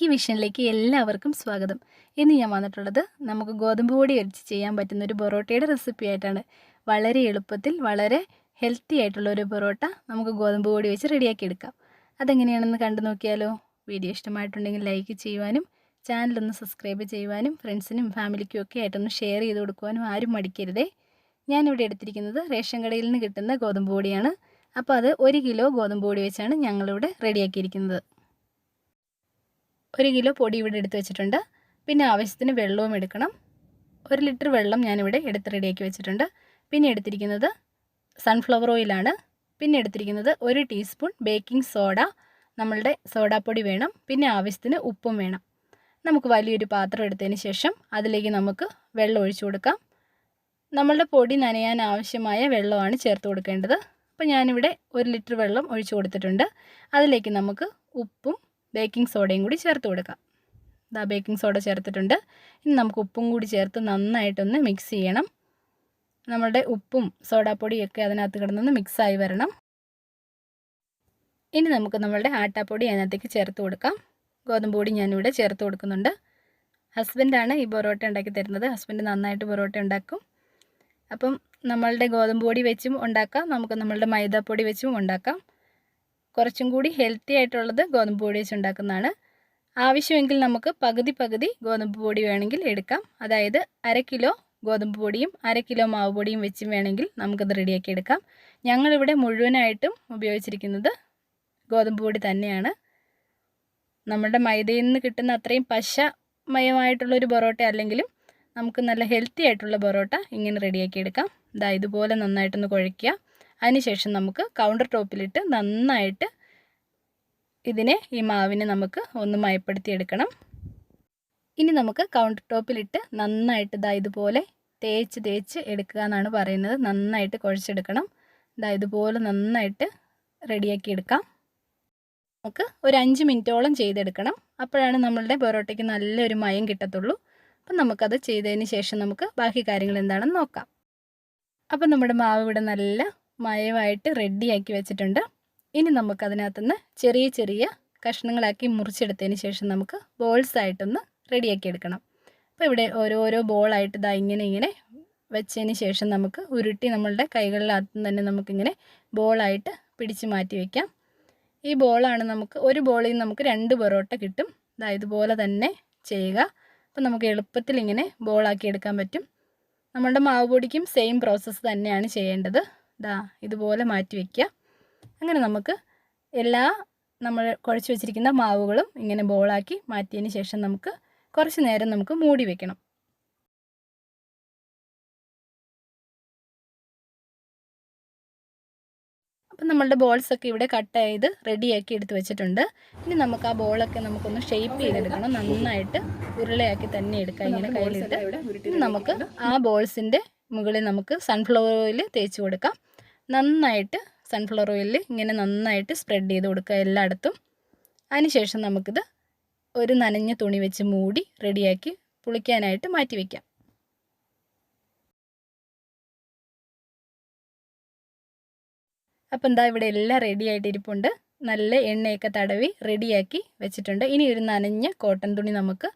Lucky വിഷനിലേക്ക് എല്ലാവർക്കും സ്വാഗതം. ഇന്ന് ഞാൻ വന്നിട്ടുള്ളത് നമുക്ക് ഗോതമ്പ് പൊടി വെച്ച് ചെയ്യാൻ പറ്റുന്ന ഒരു പൊറോട്ടയുടെ റെസിപ്പി ആയിട്ടാണ്. വളരെ എളുപ്പത്തിൽ വളരെ ഹെൽത്തി ആയിട്ടുള്ള ഒരു പൊറോട്ട നമുക്ക് ഗോതമ്പ് പൊടി വെച്ച് റെഡിയാക്കി എടുക്കാം. അതെങ്ങനെയാണെന്ന് കണ്ടു നോക്കിയാലോ? വീഡിയോ ഇഷ്ടമായിട്ടുണ്ടെങ്കിൽ ലൈക്ക് ചെയ്യുവാനും ചാനലൊന്ന് സബ്സ്ക്രൈബ് ചെയ്യുവാനും ഫ്രണ്ട്സിനും ഫാമിലിക്കും ഒക്കെ ആയിട്ടൊന്ന് ഷെയർ ചെയ്ത് കൊടുക്കുവാനും ആരും മടിക്കരുതേ. ഞാനിവിടെ എടുത്തിരിക്കുന്നത് റേഷൻ കടയിൽ നിന്ന് കിട്ടുന്ന ഗോതമ്പ് പൊടിയാണ്. അപ്പോൾ അത് 1 കിലോ ഗോതമ്പ് പൊടി വെച്ചാണ് ഞങ്ങളിവിടെ റെഡിയാക്കിയിരിക്കുന്നത്. 1 കിലോ പൊടി ഇവിടെ എടുത്ത് വെച്ചിട്ടുണ്ട്. പിന്നെ ആവശ്യത്തിന് വെള്ളവും എടുക്കണം. 1 ലിറ്റർ വെള്ളം ഞാനിവിടെ എടുത്ത് റെഡിയാക്കി വെച്ചിട്ടുണ്ട്. പിന്നെ എടുത്തിരിക്കുന്നത് സൺഫ്ലവർ ഓയിലാണ്. പിന്നെ എടുത്തിരിക്കുന്നത് 1 ടീസ്പൂൺ ബേക്കിംഗ് സോഡ, നമ്മളുടെ സോഡാപ്പൊടി വേണം. പിന്നെ ആവശ്യത്തിന് ഉപ്പും വേണം. നമുക്ക് വലിയൊരു പാത്രം എടുത്തതിന് ശേഷം അതിലേക്ക് നമുക്ക് വെള്ളം ഒഴിച്ചു കൊടുക്കാം. നമ്മളുടെ പൊടി നനയാൻ ആവശ്യമായ വെള്ളമാണ് ചേർത്ത് കൊടുക്കേണ്ടത്. അപ്പോൾ ഞാനിവിടെ 1 ലിറ്റർ വെള്ളം ഒഴിച്ചു കൊടുത്തിട്ടുണ്ട്. അതിലേക്ക് നമുക്ക് ഉപ്പും ബേക്കിംഗ് സോഡയും കൂടി ചേർത്ത് കൊടുക്കാം. ബേക്കിംഗ് സോഡ ചേർത്തിട്ടുണ്ട്. ഇനി നമുക്ക് ഉപ്പും കൂടി ചേർത്ത് നന്നായിട്ടൊന്ന് മിക്സ് ചെയ്യണം. നമ്മുടെ ഉപ്പും സോഡാപ്പൊടിയൊക്കെ അതിനകത്ത് കിടന്നൊന്ന് മിക്സായി വരണം. ഇനി നമുക്ക് നമ്മളുടെ ആട്ടാപ്പൊടി അതിനകത്തേക്ക് ചേർത്ത് കൊടുക്കാം. ഗോതമ്പ് പൊടി ഞാനിവിടെ ചേർത്ത് കൊടുക്കുന്നുണ്ട്. ഹസ്ബൻഡാണ് ഈ പൊറോട്ട ഉണ്ടാക്കി തരുന്നത്. ഹസ്ബൻഡ് നന്നായിട്ട് പൊറോട്ട ഉണ്ടാക്കും. അപ്പം നമ്മളുടെ ഗോതമ്പ് പൊടി വെച്ചും ഉണ്ടാക്കാം, നമുക്ക് നമ്മളുടെ മൈദാപ്പൊടി വെച്ചും ഉണ്ടാക്കാം. കുറച്ചും കൂടി ഹെൽത്തി ആയിട്ടുള്ളത് ഗോതമ്പ് പൊടി വെച്ച് ഉണ്ടാക്കുന്നതാണ്. ആവശ്യമെങ്കിൽ നമുക്ക് പകുതി ഗോതമ്പ് പൊടി വേണമെങ്കിൽ എടുക്കാം. അതായത് 1/2 കിലോ ഗോതമ്പ് പൊടിയും 1/2 കിലോ മാവ് പൊടിയും വെച്ചും വേണമെങ്കിൽ നമുക്കത് റെഡിയാക്കി എടുക്കാം. ഞങ്ങളിവിടെ മുഴുവനായിട്ടും ഉപയോഗിച്ചിരിക്കുന്നത് ഗോതമ്പ് പൊടി തന്നെയാണ്. നമ്മുടെ മൈദയിൽ നിന്ന് കിട്ടുന്ന അത്രയും പശമയമായിട്ടുള്ളൊരു പൊറോട്ട അല്ലെങ്കിലും നമുക്ക് നല്ല ഹെൽത്തി ആയിട്ടുള്ള പൊറോട്ട ഇങ്ങനെ റെഡിയാക്കി എടുക്കാം. ഇതുപോലെ നന്നായിട്ടൊന്ന് കുഴയ്ക്കുക. അതിനുശേഷം നമുക്ക് കൗണ്ടർ ടോപ്പിലിട്ട് നന്നായിട്ട് ഈ മാവിനെ നമുക്ക് ഒന്ന് മയപ്പെടുത്തി എടുക്കണം. ഇനി നമുക്ക് കൗണ്ടർ ടോപ്പിലിട്ട് നന്നായിട്ട് ഇതുപോലെ തേച്ച് എടുക്കുക എന്നാണ് പറയുന്നത്. നന്നായിട്ട് കുഴച്ചെടുക്കണം. ഇതുപോലെ നന്നായിട്ട് റെഡിയാക്കി എടുക്കാം. നമുക്ക് ഒരു 5 മിനിറ്റോളം ചെയ്തെടുക്കണം. അപ്പോഴാണ് നമ്മളുടെ പൊറോട്ടയ്ക്ക് നല്ലൊരു മയം കിട്ടത്തുള്ളൂ. അപ്പം നമുക്കത് ചെയ്തതിന് ശേഷം നമുക്ക് ബാക്കി കാര്യങ്ങൾ എന്താണെന്ന് നോക്കാം. അപ്പം നമ്മുടെ മാവ് ഇവിടെ നല്ല മയമായിട്ട് റെഡിയാക്കി വെച്ചിട്ടുണ്ട്. ഇനി നമുക്കതിനകത്തുനിന്ന് ചെറിയ കഷ്ണങ്ങളാക്കി മുറിച്ചെടുത്തതിന് ശേഷം നമുക്ക് ബോൾസായിട്ടൊന്ന് റെഡിയാക്കി എടുക്കണം. അപ്പോൾ ഇവിടെ ഓരോരോ ബോളായിട്ട് ഇങ്ങനെ വെച്ചതിന് ശേഷം നമുക്ക് ഉരുട്ടി നമ്മളുടെ കൈകളിനകത്ത് തന്നെ നമുക്കിങ്ങനെ ബോളായിട്ട് പിടിച്ച് മാറ്റി വയ്ക്കാം. ഈ ബോളാണ് ഒരു ബോളിൽ നിന്ന് നമുക്ക് 2 പൊറോട്ട കിട്ടും. ഇതുപോലെ തന്നെ ചെയ്യുക. അപ്പോൾ നമുക്ക് എളുപ്പത്തിൽ ഇങ്ങനെ ബോളാക്കി എടുക്കാൻ പറ്റും. നമ്മളുടെ മാവ് പൊടിക്കും സെയിം പ്രോസസ്സ് തന്നെയാണ് ചെയ്യേണ്ടത്. ഇതുപോലെ മാറ്റി വയ്ക്കുക. അങ്ങനെ നമുക്ക് നമ്മൾ കുഴച്ച് വെച്ചിരിക്കുന്ന മാവുകളും ഇങ്ങനെ ബോളാക്കി മാറ്റിയതിന് ശേഷം നമുക്ക് കുറച്ച് നേരം നമുക്ക് മൂടി വെക്കണം. അപ്പം നമ്മളുടെ ബോൾസൊക്കെ ഇവിടെ കട്ട് ചെയ്ത് റെഡിയാക്കി എടുത്ത് വെച്ചിട്ടുണ്ട്. ഇനി നമുക്ക് ആ ബോളൊക്കെ നമുക്കൊന്ന് ഷേപ്പ് ചെയ്തെടുക്കണം. നന്നായിട്ട് ഉരുളയാക്കി തന്നെ എടുക്കാം ഇങ്ങനെ കയ്യിലിട്ട്. ഇനി നമുക്ക് ആ ബോൾസിൻ്റെ മുകളിൽ നമുക്ക് സൺഫ്ലവർ ഓയിൽ തേച്ച് കൊടുക്കാം. നന്നായിട്ട് സൺഫ്ലവർ ഓയിലിൽ ഇങ്ങനെ നന്നായിട്ട് സ്പ്രെഡ് ചെയ്ത് കൊടുക്കുക എല്ലായിടത്തും. അതിനുശേഷം നമുക്കിത് ഒരു നനഞ്ഞ തുണി വെച്ച് മൂടി റെഡിയാക്കി പുളിക്കാനായിട്ട് മാറ്റി വയ്ക്കാം. അപ്പം ഇവിടെ എല്ലാം റെഡി ആയിട്ട് ഇരിപ്പുണ്ട്. നല്ല എണ്ണയൊക്കെ തടവി റെഡിയാക്കി വെച്ചിട്ടുണ്ട്. ഇനി ഒരു നനഞ്ഞ കോട്ടൺ തുണി നമുക്ക്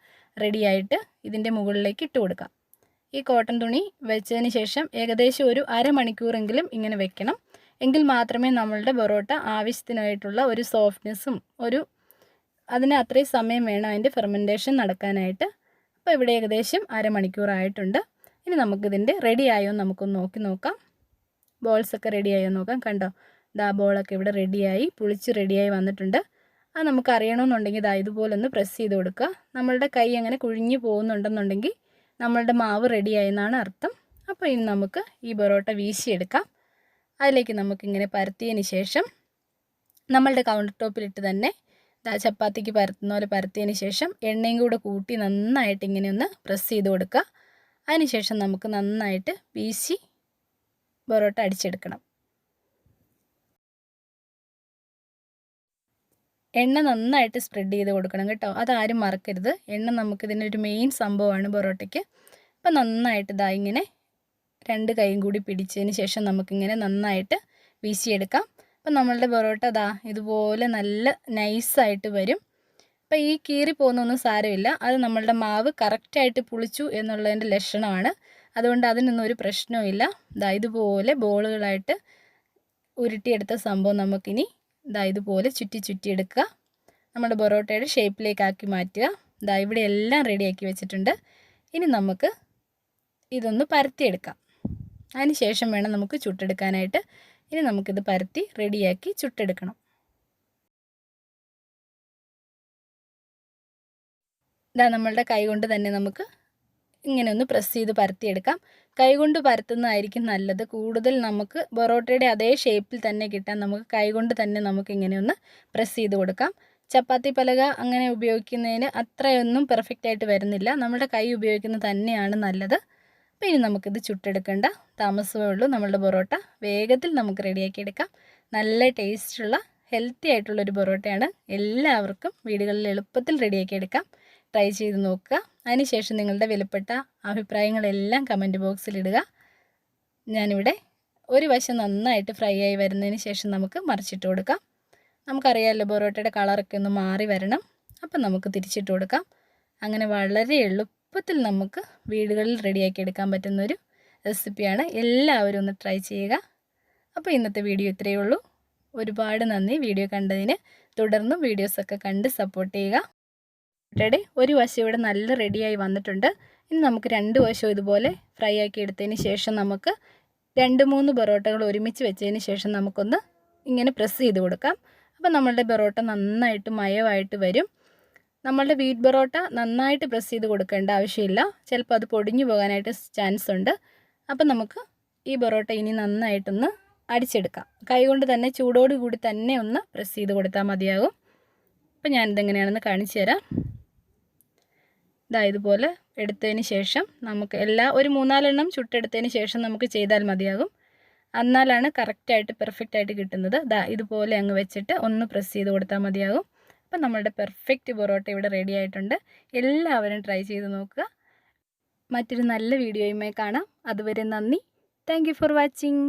റെഡിയായിട്ട് ഇതിൻ്റെ മുകളിലേക്ക് ഇട്ട് കൊടുക്കാം. ഈ കോട്ടൺ തുണി വെച്ചതിന് ശേഷം ഏകദേശം ഒരു അരമണിക്കൂറെങ്കിലും ഇങ്ങനെ വെക്കണം. എങ്കിൽ മാത്രമേ നമ്മളുടെ പൊറോട്ട ആവശ്യത്തിനായിട്ടുള്ള ഒരു സോഫ്റ്റ്നെസ്സും അതിന് അത്രയും സമയം വേണം അതിൻ്റെ ഫെർമെൻറ്റേഷൻ നടക്കാനായിട്ട്. അപ്പോൾ ഇവിടെ ഏകദേശം അരമണിക്കൂറായിട്ടുണ്ട്. ഇനി നമുക്കിതിൻ്റെ റെഡിയായോ നമുക്കൊന്ന് നോക്കാം. ബോൾസൊക്കെ റെഡിയായോ നോക്കാം. കണ്ടോ, ബോളൊക്കെ ഇവിടെ റെഡിയായി പുളിച്ച് റെഡിയായി വന്നിട്ടുണ്ട്. അത് നമുക്ക് അറിയണമെന്നുണ്ടെങ്കിൽ ഇതുപോലെ ഒന്ന് പ്രസ് ചെയ്ത് കൊടുക്കുക. നമ്മളുടെ കൈ അങ്ങനെ കുഴിഞ്ഞു പോകുന്നുണ്ടെന്നുണ്ടെങ്കിൽ നമ്മളുടെ മാവ് റെഡിയായി എന്നാണ് അർത്ഥം. അപ്പോൾ ഇനി നമുക്ക് ഈ പൊറോട്ട വീശിയെടുക്കാം. അതിലേക്ക് നമുക്കിങ്ങനെ പരത്തിയതിന് ശേഷം നമ്മളുടെ കൗണ്ടർ ടോപ്പിലിട്ട് തന്നെ ചപ്പാത്തിക്ക് പരത്തുന്ന പോലെ പരത്തിയതിന് ശേഷം എണ്ണയും കൂടെ കൂട്ടി നന്നായിട്ട് ഇങ്ങനെ ഒന്ന് പ്രസ് ചെയ്ത് കൊടുക്കുക. അതിനുശേഷം നമുക്ക് നന്നായിട്ട് വീശി പൊറോട്ട അടിച്ചെടുക്കണം. എണ്ണ നന്നായിട്ട് സ്പ്രെഡ് ചെയ്ത് കൊടുക്കണം കേട്ടോ. അതാരും മറക്കരുത്. എണ്ണ നമുക്കിതിനൊരു മെയിൻ സംഭവമാണ് പൊറോട്ടയ്ക്ക്. അപ്പോൾ നന്നായിട്ട് ഇങ്ങനെ 2 കൈയും കൂടി പിടിച്ചതിന് ശേഷം നമുക്കിങ്ങനെ നന്നായിട്ട് വീശിയെടുക്കാം. അപ്പം നമ്മളുടെ പൊറോട്ട ഇതുപോലെ നല്ല നൈസായിട്ട് വരും. അപ്പോൾ ഈ കീറി പോകുന്നൊന്നും സാരമില്ല, അത് നമ്മളുടെ മാവ് കറക്റ്റായിട്ട് പുളിച്ചു എന്നുള്ളതിൻ്റെ ലക്ഷണമാണ്. അതുകൊണ്ട് അതിനൊന്നും ഒരു പ്രശ്നവുമില്ല. ഇതുപോലെ ബോളുകളായിട്ട് ഉരുട്ടിയെടുത്ത സംഭവം നമുക്കിനി ഇതുപോലെ ചുറ്റിയെടുക്കുക. നമ്മുടെ പൊറോട്ടയുടെ ഷേപ്പിലേക്കാക്കി മാറ്റുക. ഇവിടെ എല്ലാം റെഡിയാക്കി വെച്ചിട്ടുണ്ട്. ഇനി നമുക്ക് ഇതൊന്ന് പരത്തിയെടുക്കാം. അതിന് ശേഷം വേണം നമുക്ക് ചുട്ടെടുക്കാനായിട്ട്. ഇനി നമുക്കിത് പരത്തി റെഡിയാക്കി ചുട്ടെടുക്കണം. നമ്മളുടെ കൈ കൊണ്ട് തന്നെ നമുക്ക് ഇങ്ങനെ ഒന്ന് പ്രസ് ചെയ്ത് പരത്തിയെടുക്കാം. കൈകൊണ്ട് പരത്തുന്നതായിരിക്കും നല്ലത്. കൂടുതൽ നമുക്ക് പൊറോട്ടയുടെ അതേ ഷേപ്പിൽ തന്നെ കിട്ടാൻ നമുക്ക് കൈകൊണ്ട് തന്നെ നമുക്ക് ഇങ്ങനെ ഒന്ന് പ്രസ് ചെയ്ത് കൊടുക്കാം. ചപ്പാത്തി പലക അങ്ങനെ ഉപയോഗിക്കുന്നതിന് അത്രയൊന്നും പെർഫെക്റ്റ് ആയിട്ട് വരുന്നില്ല. നമ്മുടെ കൈ ഉപയോഗിക്കുന്നത് തന്നെയാണ് നല്ലത്. അപ്പോൾ ഇനി നമുക്കിത് ചുട്ടെടുക്കേണ്ട താമസമേ ഉള്ളൂ. നമ്മളുടെ പൊറോട്ട വേഗത്തിൽ നമുക്ക് റെഡിയാക്കി എടുക്കാം. നല്ല ടേസ്റ്റുള്ള ഹെൽത്തി ആയിട്ടുള്ളൊരു പൊറോട്ടയാണ്. എല്ലാവർക്കും വീടുകളിൽ എളുപ്പത്തിൽ റെഡിയാക്കി എടുക്കാം. ട്രൈ ചെയ്ത് നോക്കുക. അതിനുശേഷം നിങ്ങളുടെ വിലപ്പെട്ട അഭിപ്രായങ്ങളെല്ലാം കമൻറ്റ് ബോക്സിലിടുക. ഞാനിവിടെ ഒരു വശം നന്നായിട്ട് ഫ്രൈ ആയി വരുന്നതിന് ശേഷം നമുക്ക് മറിച്ചിട്ട് കൊടുക്കാം. നമുക്കറിയാമല്ലോ പൊറോട്ടയുടെ കളറൊക്കെ ഒന്ന് മാറി വരണം. അപ്പം നമുക്ക് തിരിച്ചിട്ട് കൊടുക്കാം. അങ്ങനെ വളരെ എളുപ്പത്തിൽ നമുക്ക് വീടുകളിൽ റെഡിയാക്കി എടുക്കാൻ പറ്റുന്നൊരു റെസിപ്പിയാണ്. എല്ലാവരും ഒന്ന് ട്രൈ ചെയ്യുക. അപ്പോൾ ഇന്നത്തെ വീഡിയോ ഇത്രയേ ഉള്ളൂ. ഒരുപാട് നന്ദി വീഡിയോ കണ്ടതിന്. തുടർന്നും വീഡിയോസൊക്കെ കണ്ട് സപ്പോർട്ട് ചെയ്യുക. പൊറോട്ടയുടെ ഒരു വശം ഇവിടെ നല്ല റെഡിയായി വന്നിട്ടുണ്ട്. ഇനി നമുക്ക് രണ്ട് വശവും ഇതുപോലെ ഫ്രൈ ആക്കി എടുത്തതിന് ശേഷം നമുക്ക് 2-3 പൊറോട്ടകൾ ഒരുമിച്ച് വെച്ചതിന് ശേഷം നമുക്കൊന്ന് ഇങ്ങനെ പ്രസ് ചെയ്ത് കൊടുക്കാം. അപ്പോൾ നമ്മളുടെ പൊറോട്ട നന്നായിട്ട് മയമായിട്ട് വരും. നമ്മളുടെ വീറ്റ് പൊറോട്ട നന്നായിട്ട് പ്രസ് ചെയ്ത് കൊടുക്കേണ്ട ആവശ്യമില്ല. ചിലപ്പോൾ അത് പൊടിഞ്ഞു പോകാനായിട്ട് ചാൻസ് ഉണ്ട്. അപ്പം നമുക്ക് ഈ പൊറോട്ട ഇനി നന്നായിട്ടൊന്ന് അടിച്ചെടുക്കാം. കൈകൊണ്ട് തന്നെ ചൂടോടുകൂടി തന്നെ ഒന്ന് പ്രസ് ചെയ്ത് കൊടുത്താൽ മതിയാകും. അപ്പോൾ ഞാനിതെങ്ങനെയാണെന്ന് കാണിച്ചു തരാം. ഇതുപോലെ എടുത്തതിന് ശേഷം നമുക്ക് ഒരു 3-4 എണ്ണം ചുട്ടെടുത്തതിന് ശേഷം നമുക്ക് ചെയ്താൽ മതിയാകും. എന്നാലാണ് കറക്റ്റായിട്ട് പെർഫെക്റ്റായിട്ട് കിട്ടുന്നത്. ഇതുപോലെ അങ്ങ് വെച്ചിട്ട് ഒന്ന് പ്രസ് ചെയ്ത് കൊടുത്താൽ മതിയാകും. അപ്പം നമ്മളുടെ പെർഫെക്റ്റ് പൊറോട്ട ഇവിടെ റെഡി ആയിട്ടുണ്ട്. എല്ലാവരും ട്രൈ ചെയ്ത് നോക്കുക. മറ്റൊരു നല്ല വീഡിയോയുമായി കാണാം. അതുവരെ നന്ദി. Thank you for watching.